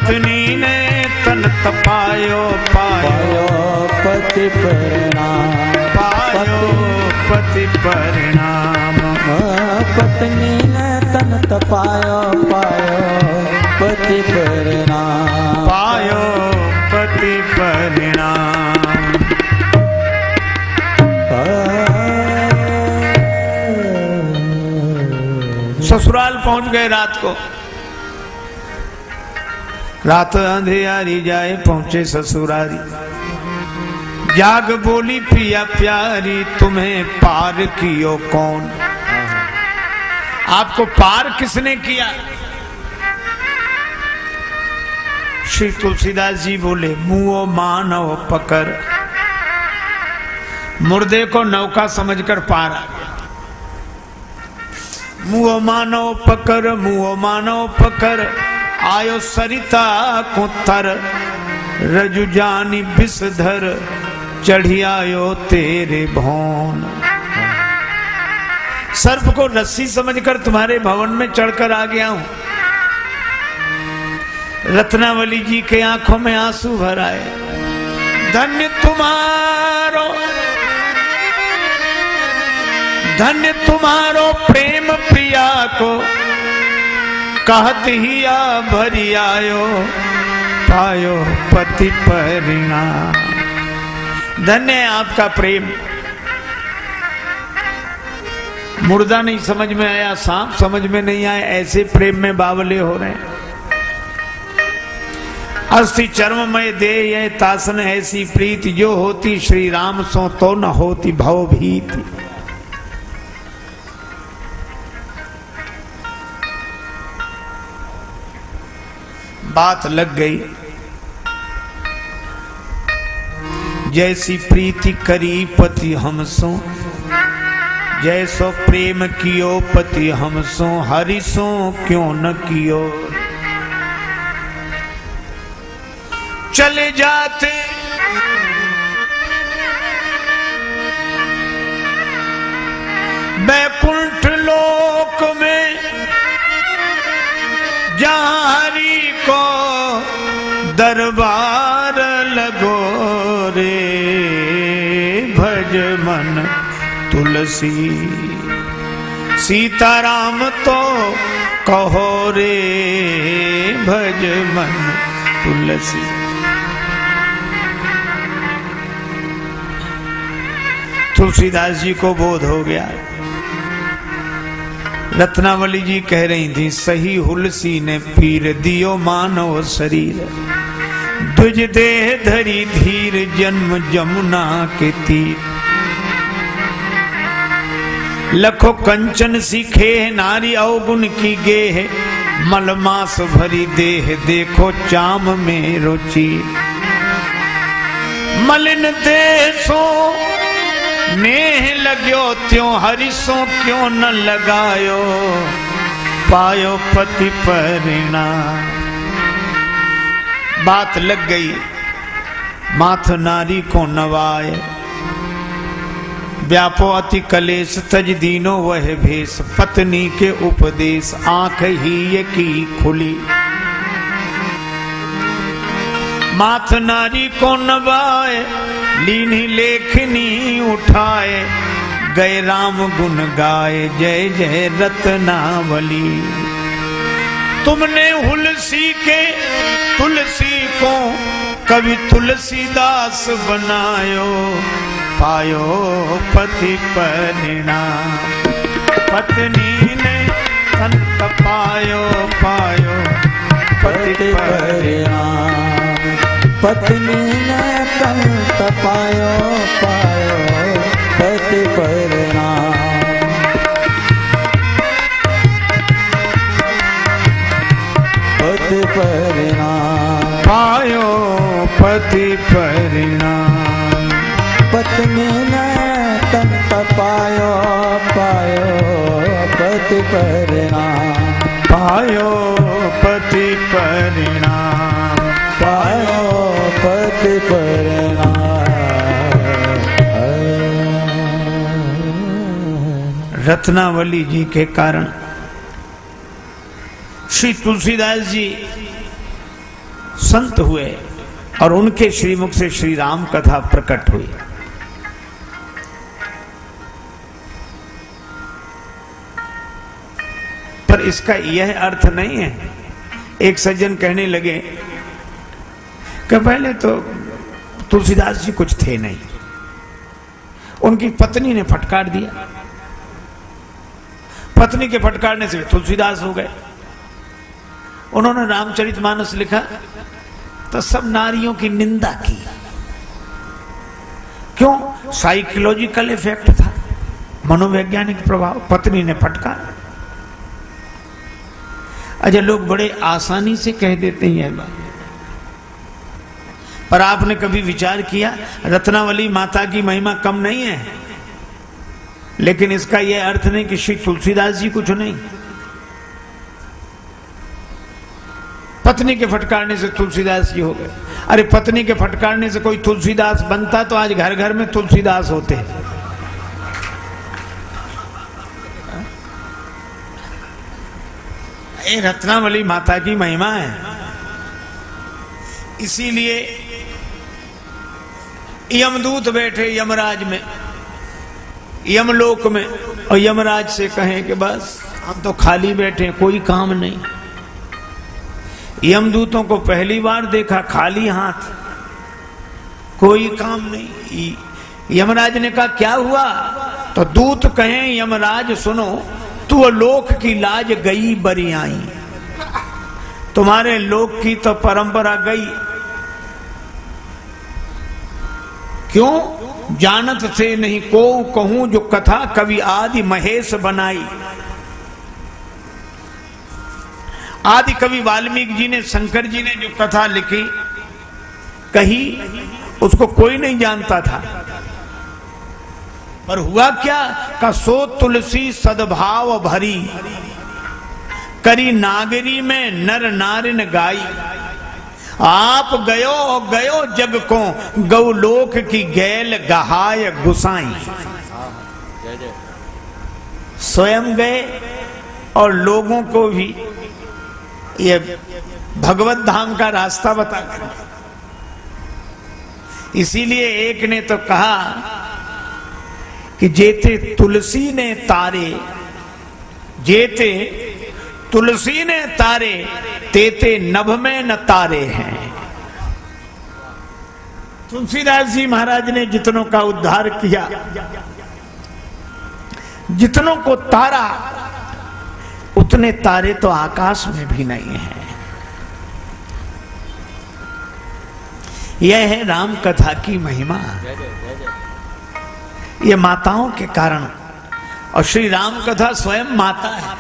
पत्नी ने तन तपायो पायो पति परिणाम, पायो पति परिणाम। पत्नी ने तन तपायो पायो पति परिणाम, पायो पति परिणाम। ससुराल पहुंच गए रात को। रात अंधेरी जाए पहुंचे ससुरारी। जाग बोली पिया प्यारी तुम्हें पार कियो कौन? आपको पार किसने किया? श्री तुलसीदास जी बोले मुओ मानव पकड़। मुर्दे को नौका समझकर पार आ गया। मुओ मानव पकड़, मुओ मानव पकड़, आयो सरिता को तर, रजु जानी विषधर, चढ़ी आयो तेरे भौन। सर्प को रस्सी समझकर तुम्हारे भवन में चढ़कर आ गया हूं। रत्नावली जी के आंखों में आंसू भर आए। धन्य तुम्हारो, धन्य तुम्हारो प्रेम प्रिया को, कहत ही आ भरी आयो पायो पति परिणाम। धन्य है आपका प्रेम। मुर्दा नहीं समझ में आया, सांप समझ में नहीं आया, ऐसे प्रेम में बावले हो रहे हैं। अस्थि चर्ममय देह ये तासन ऐसी प्रीति, जो होती श्री राम सो तो न होती भव भीति। बात लग गई। जैसी प्रीति करी पति हमसो, जैसो प्रेम कियो पति हमसो, हरिसो क्यों न कियो। चले जाते बैकुंठ लोक में, जहां हरि को दरबार लगो रे। भज मन तुलसी सीताराम तो कहो रे, भज मन तुलसी। तुलसीदास जी को बोध हो गया। रत्नावली जी कह रही थी सही हुलसी ने पीर दियो मानव शरीर, द्विज देह धरी धीर जन्म जमुना के तीर। लखो कंचन सीखे नारी अवगुण की गेह, मलमास भरी देह देखो चाम में रुचि। मलिन देशो नेह लग्यो त्यों हरिसो क्यों न लगायो, पायो पति परिणाम। बात लग गई। माथ नारी को नवाए, व्यापो अति कलेश तज दीनो वह भेष। पत्नी के उपदेश आंख ही ये की खुली, माथ नारी को नवाए, लीनी लेखनी उठाए। गए राम गुण गाए, जय जय रत्नावली। तुमने हुलसी के तुलसी को कवि तुलसीदास बनायो, पायो पति परिणाम। पत्नी ने तन तपायो पायो पति परिणाम। पत्नी ने तन तपायो पायो पति परिणाम। पति परिणाम पायो पति परिणाम। पत्नी ने तन तपायो पायो पति परिणाम। पायो पति परिणाम। पायो पति परिणाम। रत्नावली जी के कारण श्री तुलसीदास जी संत हुए और उनके श्रीमुख से श्री राम कथा प्रकट हुई। पर इसका यह अर्थ नहीं है। एक सज्जन कहने लगे कि पहले तो तुलसीदास जी कुछ थे नहीं, उनकी पत्नी ने फटकार दिया, पत्नी के फटकारने से तुलसीदास हो गए। उन्होंने रामचरितमानस लिखा तो सब नारियों की निंदा की। क्यों? साइकोलॉजिकल इफेक्ट था, मनोवैज्ञानिक प्रभाव, पत्नी ने फटकार। अच्छा, लोग बड़े आसानी से कह देते हैं बात, पर आपने कभी विचार किया रत्नावली माता की महिमा कम नहीं है, लेकिन इसका यह अर्थ नहीं कि श्री तुलसीदास जी कुछ नहीं। पत्नी के फटकारने से तुलसीदास जी हो गए। अरे पत्नी के फटकारने से कोई तुलसीदास बनता तो आज घर घर में तुलसीदास होते। ये रत्नावली माता की महिमा है। इसीलिए यमदूत बैठे यमराज में, यमलोक में, और यमराज से कहें कि बस हम तो खाली बैठे, कोई काम नहीं। यमदूतों को पहली बार देखा खाली हाथ, कोई काम नहीं। यमराज ने कहा क्या हुआ? तो दूत कहें यमराज सुनो, तू लोक की लाज गई बरी आई, तुम्हारे लोक की तो परंपरा गई। क्यों? जानत थे नहीं को कहूं जो कथा कवि आदि महेश बनाई। आदि कवि वाल्मीकि जी ने, शंकर जी ने जो कथा लिखी कही, उसको कोई नहीं जानता था। पर हुआ क्या? का सो तुलसी सद्भाव भरी, करी नागरी में नर नारिन गाई। आप गयो जग को गौलोक की गैल गहाय गुसाई। स्वयं गए और लोगों को भी ये भगवत धाम का रास्ता बता। इसीलिए एक ने तो कहा कि जेते तुलसी ने तारे, जेते तुलसी ने तारे, तेते नभ में न तारे हैं। तुलसीदास जी महाराज ने जितनों का उद्धार किया, जितनों को तारा, उतने तारे तो आकाश में भी नहीं हैं। यह है राम कथा की महिमा। ये माताओं के कारण, और श्री राम कथा स्वयं माता है।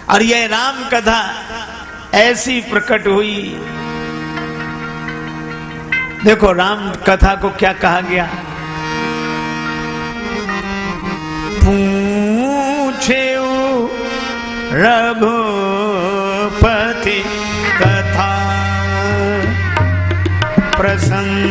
और यह राम कथा ऐसी प्रकट हुई। देखो राम कथा को क्या कहा गया? पूछे रघुपति कथा प्रसंग,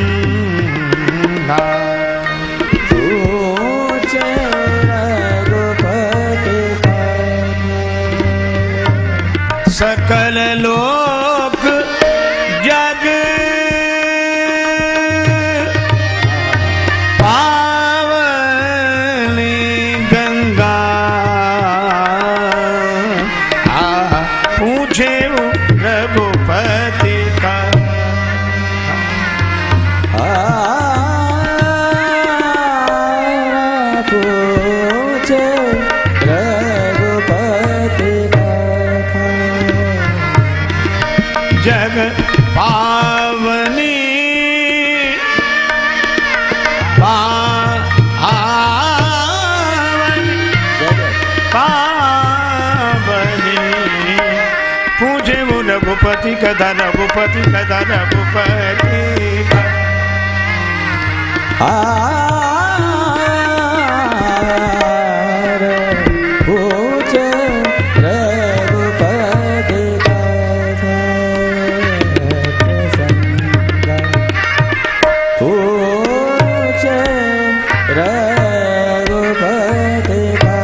सकल लोक जग पावनी गंगा, पूछे रघुपति का, पूछे रघुपति जग पावनी पावनी, पूछे वो रघुपति कथा, रघुपति कथा, रघुपति पूछे रघुपति कथा प्रसंग, पूछे रघुपति कथा।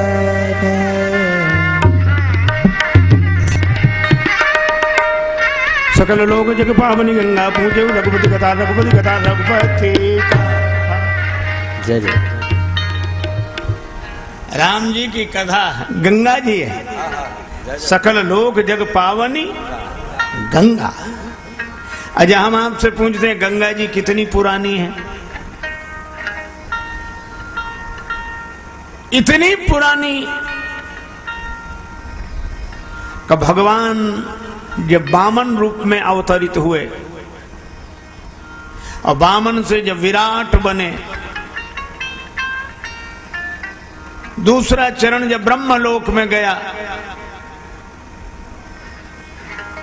सकल लोग जग पावनी गंगा पूजे रघुपति कथा रघुपति जय जय। राम जी की कथा गंगा जी है। सकल लोग जग पावनी गंगा। अच्छा, हम आपसे पूछते हैं गंगा जी कितनी पुरानी है? इतनी पुरानी कि भगवान जब वामन रूप में अवतरित हुए और वामन से जब विराट बने, दूसरा चरण जब ब्रह्मलोक में गया,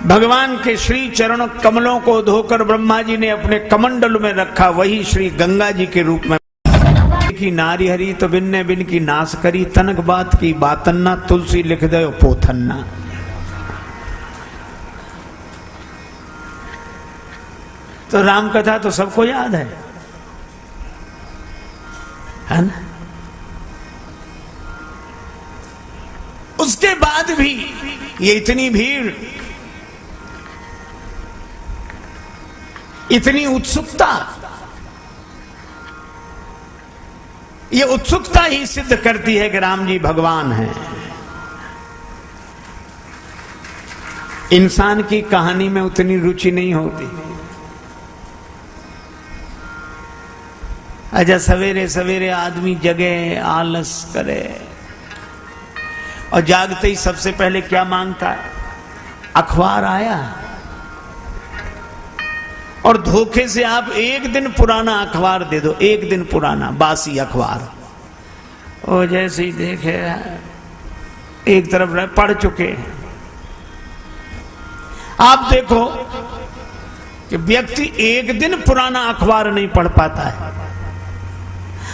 भगवान के श्री चरण कमलों को धोकर ब्रह्मा जी ने अपने कमंडल में रखा, वही श्री गंगा जी के रूप में की नारी हरी तो बिन ने बिन की नाश करी, तनक बात की बातन्ना तुलसी लिख दे पोथन्ना। तो राम कथा तो सबको याद है ना? उसके बाद भी ये इतनी भीड़, इतनी उत्सुकता, ये उत्सुकता ही सिद्ध करती है कि राम जी भगवान हैं। इंसान की कहानी में उतनी रुचि नहीं होती। अच्छा, सवेरे सवेरे आदमी जगे, आलस करे और जागते ही सबसे पहले क्या मांगता है? अखबार आया। और धोखे से आप एक दिन पुराना अखबार दे दो, एक दिन पुराना बासी अखबार, और जैसे ही देखे एक तरफ पढ़ चुके। आप देखो कि व्यक्ति एक दिन पुराना अखबार नहीं पढ़ पाता है,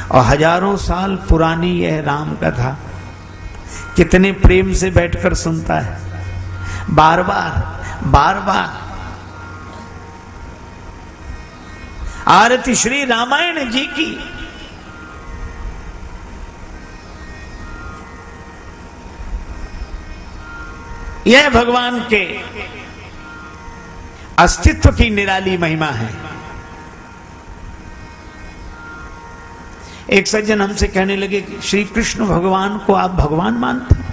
और हजारों साल पुरानी यह राम कथा कितने प्रेम से बैठकर सुनता है, बार बार बार बार। आरती श्री रामायण जी की। यह भगवान के अस्तित्व की निराली महिमा है। एक सज्जन हमसे कहने लगे कि श्री कृष्ण भगवान को आप भगवान मानते हैं?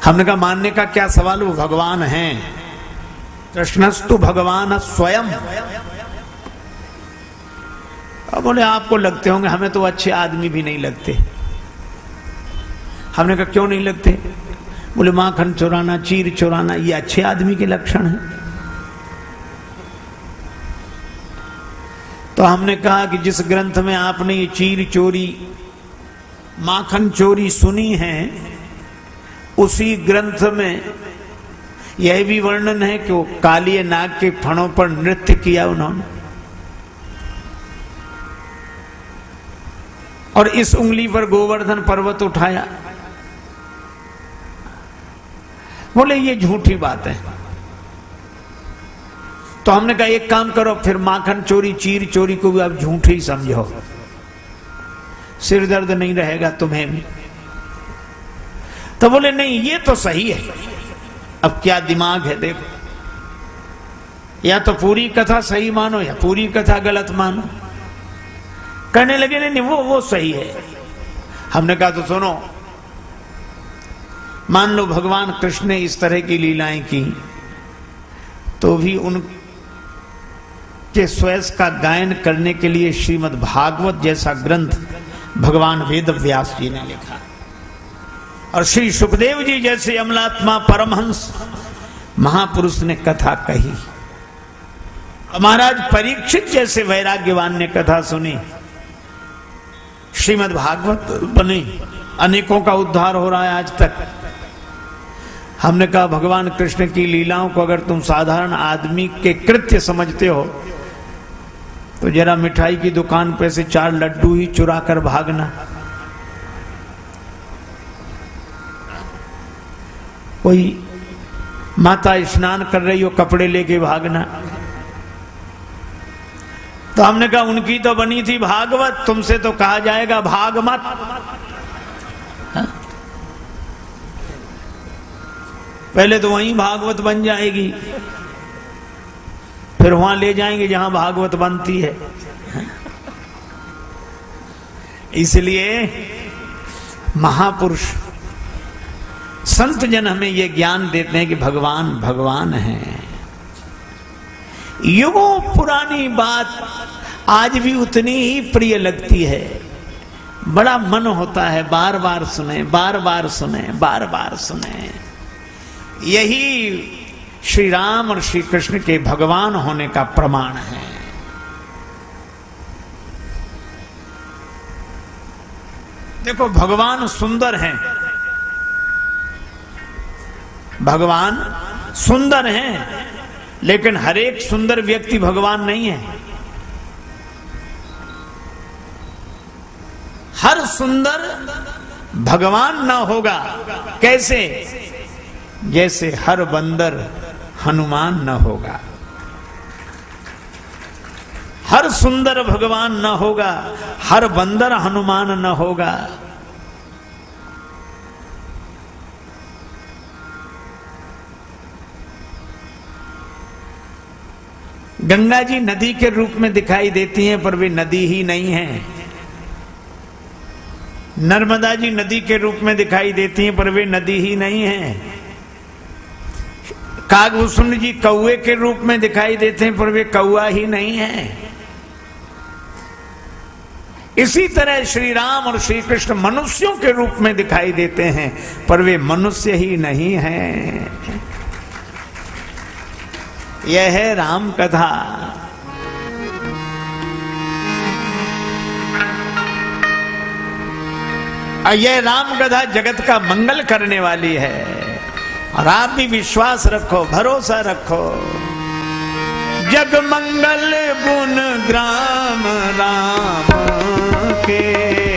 हमने कहा मानने का क्या सवाल, वो भगवान हैं। कृष्णस्तु भगवान स्वयं। अब बोले आपको लगते होंगे, हमें तो अच्छे आदमी भी नहीं लगते। हमने कहा क्यों नहीं लगते? बोले माखन चुराना, चीर चुराना ये अच्छे आदमी के लक्षण है। तो हमने कहा कि जिस ग्रंथ में आपने ये चीर चोरी, माखन चोरी सुनी है, उसी ग्रंथ में यह भी वर्णन है कि वो कालिए नाग के फणों पर नृत्य किया उन्होंने, और इस उंगली पर गोवर्धन पर्वत उठाया। बोले ये झूठी बात है। तो हमने कहा एक काम करो, फिर माखन चोरी, चीर चोरी को भी आप झूठी ही समझो, सिर दर्द नहीं रहेगा तुम्हें भी। तो बोले नहीं ये तो सही है। अब क्या दिमाग है देखो, या तो पूरी कथा सही मानो या पूरी कथा गलत मानो। कहने लगे नहीं वो सही है। हमने कहा तो सुनो, मान लो भगवान कृष्ण ने इस तरह की लीलाएं की, तो भी उनके स्वयं का गायन करने के लिए श्रीमद् भागवत जैसा ग्रंथ भगवान वेद व्यास जी ने लिखा, और श्री सुखदेव जी जैसे अमलात्मा परमहंस महापुरुष ने कथा कही, महाराज परीक्षित जैसे वैराग्यवान ने कथा सुनी, श्रीमद् भागवत बनी, अनेकों का उद्धार हो रहा है आज तक। हमने कहा भगवान कृष्ण की लीलाओं को अगर तुम साधारण आदमी के कृत्य समझते हो, तो जरा मिठाई की दुकान पे से 4 लड्डू ही चुरा कर भागना, कोई माता स्नान कर रही हो कपड़े लेके भागना। तो हमने कहा उनकी तो बनी थी भागवत, तुमसे तो कहा जाएगा भाग मत। पहले तो वहीं भागवत बन जाएगी, फिर वहां ले जाएंगे जहां भागवत बनती है। इसलिए महापुरुष संत जन हमें ये ज्ञान देते हैं कि भगवान भगवान है। युगों पुरानी बात आज भी उतनी ही प्रिय लगती है। बड़ा मन होता है बार बार सुने, बार बार सुने, बार बार सुने। यही श्री राम और श्री कृष्ण के भगवान होने का प्रमाण है। देखो भगवान सुंदर हैं, भगवान सुंदर हैं, लेकिन हर एक सुंदर व्यक्ति भगवान नहीं है। हर सुंदर भगवान ना होगा। कैसे? जैसे हर बंदर हनुमान न होगा। हर सुंदर भगवान न होगा, हर बंदर हनुमान न होगा। गंगा जी नदी के रूप में दिखाई देती हैं, पर वे नदी ही नहीं है। नर्मदा जी नदी के रूप में दिखाई देती हैं, पर वे नदी ही नहीं है। कागभूषण जी कौए के रूप में दिखाई देते हैं, पर वे कौआ ही नहीं है। इसी तरह श्री राम और श्री कृष्ण मनुष्यों के रूप में दिखाई देते हैं, पर वे मनुष्य ही नहीं हैं। यह है राम कथा। यह राम कथा जगत का मंगल करने वाली है, और आप भी विश्वास रखो, भरोसा रखो। जग मंगल गुण ग्राम राम के